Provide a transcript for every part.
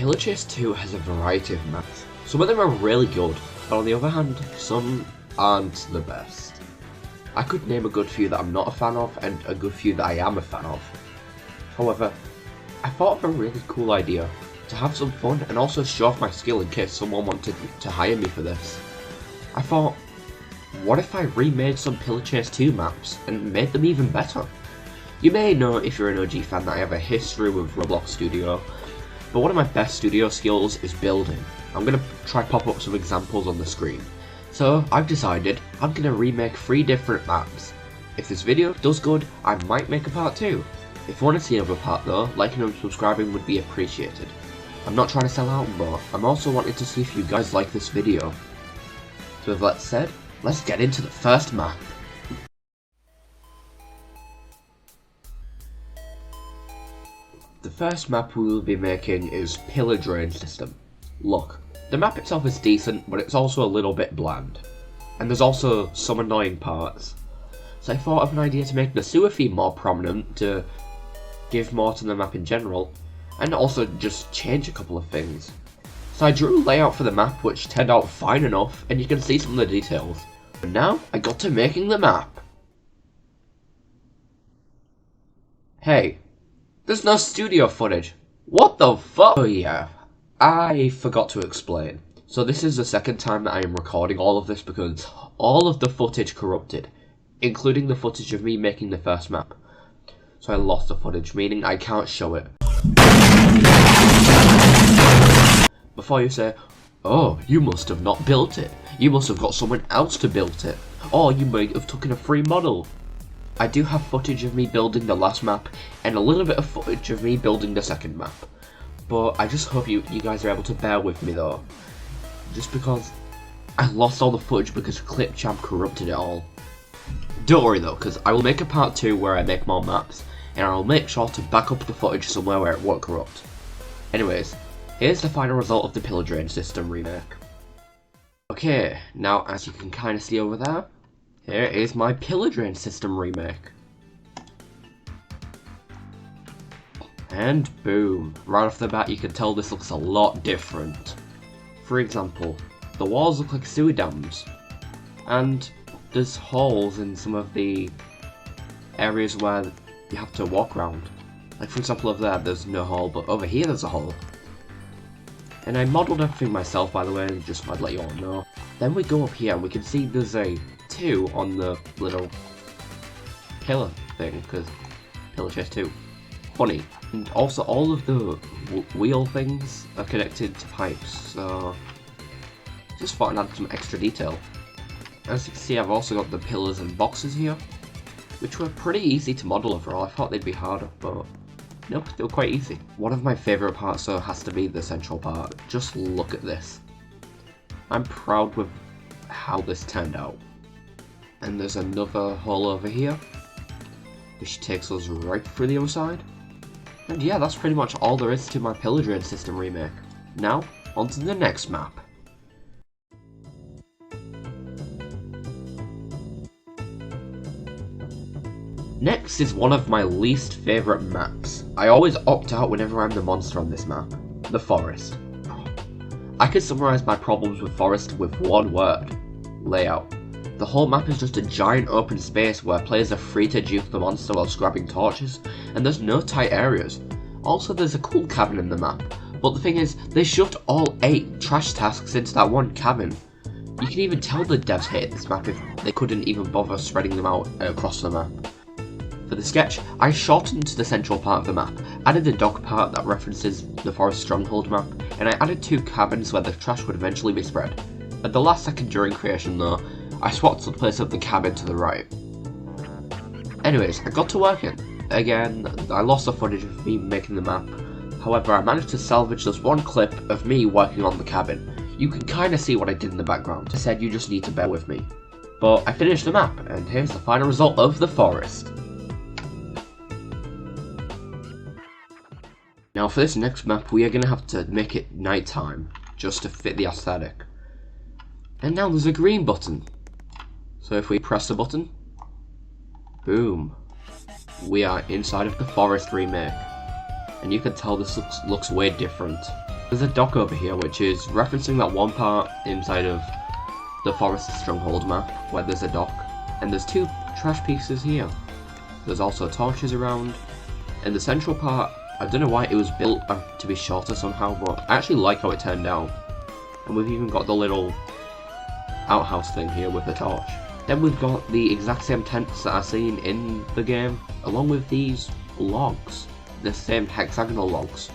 Pillar Chase 2 has a variety of maps. Some of them are really good, but on the other hand, some aren't the best. I could name a good few that I'm not a fan of, and a good few that I am a fan of. However, I thought of a really cool idea, to have some fun and also show off my skill in case someone wanted to hire me for this. I thought, what if I remade some Pillar Chase 2 maps and made them even better? You may know, if you're an OG fan, that I have a history with Roblox Studio, but one of my best studio skills is building. I'm going to try pop up some examples on the screen. So I've decided I'm going to remake 3 different maps. If this video does good, I might make a part 2. If you want to see another part though, liking and subscribing would be appreciated. I'm not trying to sell out, but I'm also wanting to see if you guys like this video. So with that said, let's get into the first map. The first map we will be making is Pillar Drain System. Look, the map itself is decent, but it's also a little bit bland. And there's also some annoying parts. So I thought of an idea to make the sewer theme more prominent, to give more to the map in general, and also just change a couple of things. So I drew a layout for the map which turned out fine enough, and you can see some of the details. And now I got to making the map. Hey, there's no studio footage. What the fuck? Oh yeah, I forgot to explain. So this is the second time that I am recording all of this because all of the footage corrupted, including the footage of me making the first map. So I lost the footage, meaning I can't show it. Before you say, oh, you must have not built it. You must have got someone else to build it. Or you might have taken a free model. I do have footage of me building the last map, and a little bit of footage of me building the second map. But I just hope you guys are able to bear with me though. Just because I lost all the footage because Clipchamp corrupted it all. Don't worry though, because I will make a part 2 where I make more maps, and I will make sure to back up the footage somewhere where it won't corrupt. Anyways, here's the final result of the Pillar Drain System remake. Okay, now as you can kind of see over there, here is my Pillar Drain System remake. And boom, right off the bat you can tell this looks a lot different. For example, the walls look like sewer dams, and there's holes in some of the areas where you have to walk around. Like for example over there, there's no hole, but over here there's a hole. And I modelled everything myself, by the way, just so I'd let you all know. Then we go up here and we can see there's a 2 on the little pillar thing, because Pillar Chase 2. Funny. And also all of the wheel things are connected to pipes, so just thought I'd add some extra detail. As you can see, I've also got the pillars and boxes here, which were pretty easy to model overall. I thought they'd be harder, but nope, they were quite easy. One of my favourite parts though has to be the central part. Just look at this. I'm proud with how this turned out. And there's another hole over here, which takes us right through the other side. And yeah, that's pretty much all there is to my Pillar Drain System remake. Now, on to the next map. Next is one of my least favourite maps. I always opt out whenever I'm the monster on this map. The Forest. I could summarise my problems with Forest with one word. Layout. The whole map is just a giant open space where players are free to juke the monster whilst grabbing torches, and there's no tight areas. Also there's a cool cabin in the map, but the thing is, they shoved all 8 trash tasks into that one cabin. You can even tell the devs hated this map if they couldn't even bother spreading them out across the map. For the sketch, I shortened the central part of the map, added a dock part that references the Forest Stronghold map, and I added 2 cabins where the trash would eventually be spread. At the last second during creation though, I swapped the place of the cabin to the right. Anyways, I got to working. Again, I lost the footage of me making the map. However, I managed to salvage this one clip of me working on the cabin. You can kinda see what I did in the background. I said you just need to bear with me. But I finished the map, and here's the final result of the forest. Now for this next map, we are going to have to make it nighttime, just to fit the aesthetic. And now there's a green button. So if we press the button, boom, we are inside of the Forest remake. And you can tell this looks way different. There's a dock over here, which is referencing that one part inside of the Forest Stronghold map, where there's a dock. And there's 2 trash pieces here. There's also torches around. And the central part, I don't know why it was built to be shorter somehow, but I actually like how it turned out. And we've even got the little outhouse thing here with the torch. Then we've got the exact same tents that I've seen in the game, along with these logs, the same hexagonal logs.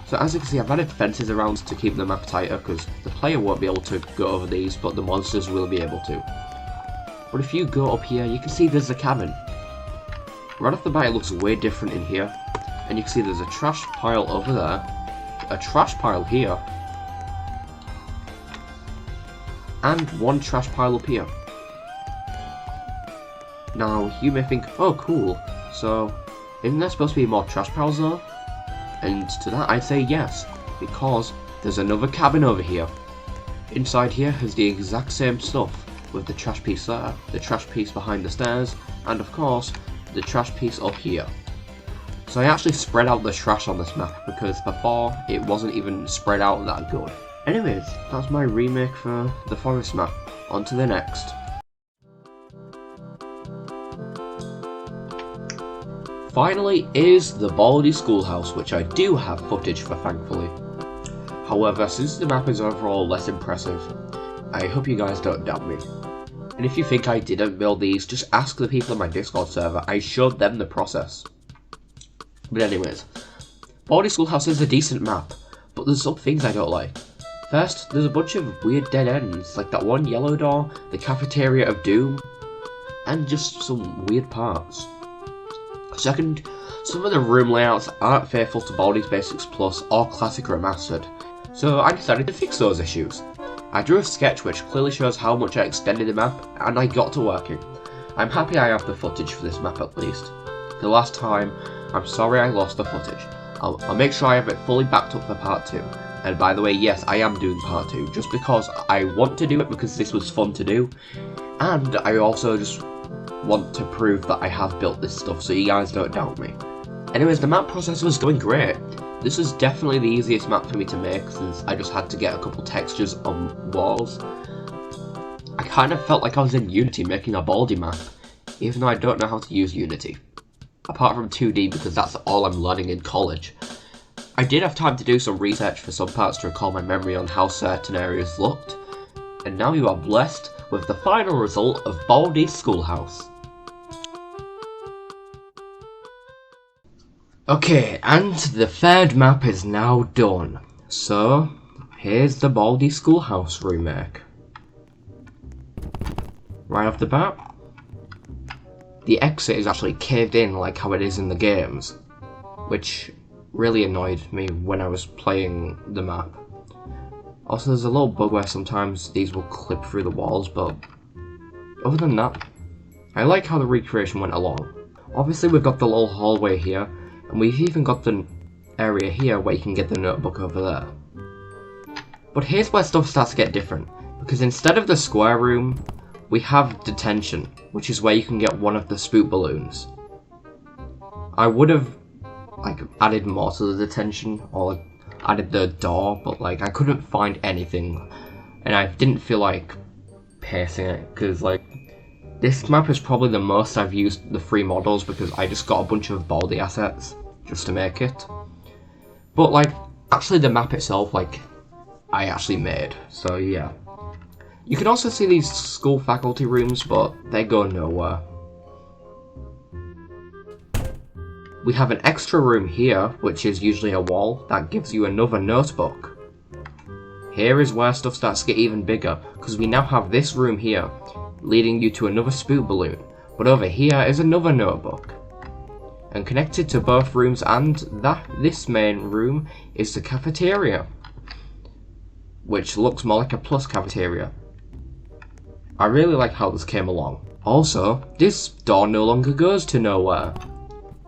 So as you can see, I've added fences around to keep the map tighter, because the player won't be able to go over these, but the monsters will be able to. But if you go up here, you can see there's a cabin. Right off the bat, it looks way different in here, and you can see there's a trash pile over there, a trash pile here, and 1 trash pile up here. Now, you may think, oh cool, so isn't there supposed to be more trash piles though? And to that I'd say yes, because there's another cabin over here. Inside here has the exact same stuff, with the trash piece there, the trash piece behind the stairs, and of course, the trash piece up here. So I actually spread out the trash on this map, because before it wasn't even spread out that good. Anyways, that's my remake for the forest map. On to the next. Finally is the Baldi Schoolhouse, which I do have footage for, thankfully. However, since the map is overall less impressive, I hope you guys don't doubt me. And if you think I didn't build these, just ask the people on my Discord server. I showed them the process. But anyways, Baldi Schoolhouse is a decent map, but there's some things I don't like. First, there's a bunch of weird dead ends, like that one yellow door, the Cafeteria of Doom, and just some weird parts. Second, some of the room layouts aren't faithful to Baldi's Basics Plus or Classic Remastered, so I decided to fix those issues. I drew a sketch which clearly shows how much I extended the map, and I got to working. I'm happy I have the footage for this map at least. The last time, I'm sorry I lost the footage. I'll make sure I have it fully backed up for part 2. And by the way, yes, I am doing part 2, just because I want to do it because this was fun to do, and I also just want to prove that I have built this stuff so you guys don't doubt me. Anyways, the map process was going great. This is definitely the easiest map for me to make since I just had to get a couple textures on walls. I kind of felt like I was in Unity making a Baldi map, even though I don't know how to use Unity. Apart from 2D because that's all I'm learning in college. I did have time to do some research for some parts to recall my memory on how certain areas looked, and now you are blessed with the final result of Baldi Schoolhouse. Okay, and the 3rd map is now done. So, here's the Baldi Schoolhouse remake. Right off the bat, the exit is actually caved in like how it is in the games, which really annoyed me when I was playing the map. Also, there's a little bug where sometimes these will clip through the walls, but other than that, I like how the recreation went along. Obviously, we've got the little hallway here, and we've even got the area here where you can get the notebook over there. But here's where stuff starts to get different, because instead of the square room, we have detention, which is where you can get one of the spook balloons. I would have added more to the detention, or added the door, but I couldn't find anything, and I didn't feel like pacing it, because this map is probably the most I've used the free models, because I just got a bunch of Baldi assets just to make it. But actually the map itself, I actually made, so yeah. You can also see these school faculty rooms, but they go nowhere. We have an extra room here, which is usually a wall, that gives you another notebook. Here is where stuff starts to get even bigger, because we now have this room here, leading you to another spook balloon, but over here is another notebook. And connected to both rooms and this main room is the cafeteria, which looks more like a plus cafeteria. I really like how this came along. Also, this door no longer goes to nowhere.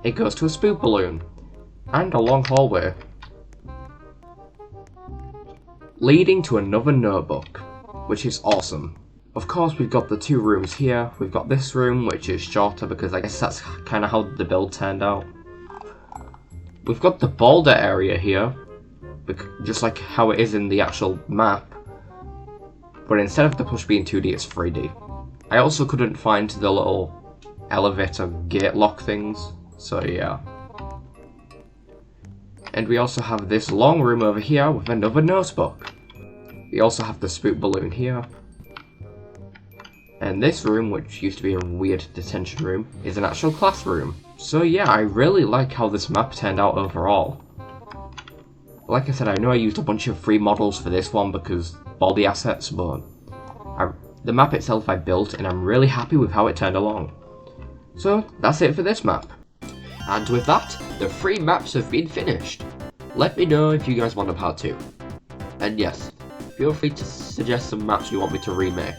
It goes to a spook balloon, and a long hallway, leading to another notebook, which is awesome. Of course, we've got the 2 rooms here. We've got this room, which is shorter because I guess that's kind of how the build turned out. We've got the boulder area here, just like how it is in the actual map, but instead of the push being 2D, it's 3D. I also couldn't find the little elevator gate lock things, so yeah. And we also have this long room over here with another notebook. We also have the spook balloon here. And this room, which used to be a weird detention room, is an actual classroom. So yeah, I really like how this map turned out overall. Like I said, I know I used a bunch of free models for this one because Baldi assets, but the map itself I built and I'm really happy with how it turned along. So that's it for this map. And with that, the 3 maps have been finished. Let me know if you guys want a part 2. And yes, feel free to suggest some maps you want me to remake.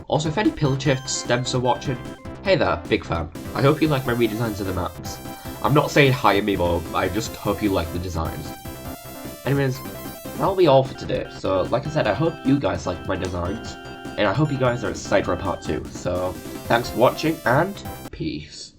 Also, if any Pillowchift stems are watching, hey there, big fan. I hope you like my redesigns of the maps. I'm not saying hire me more, I just hope you like the designs. Anyways, that'll be all for today. So, like I said, I hope you guys like my designs, and I hope you guys are excited for a part 2. So, thanks for watching, and peace.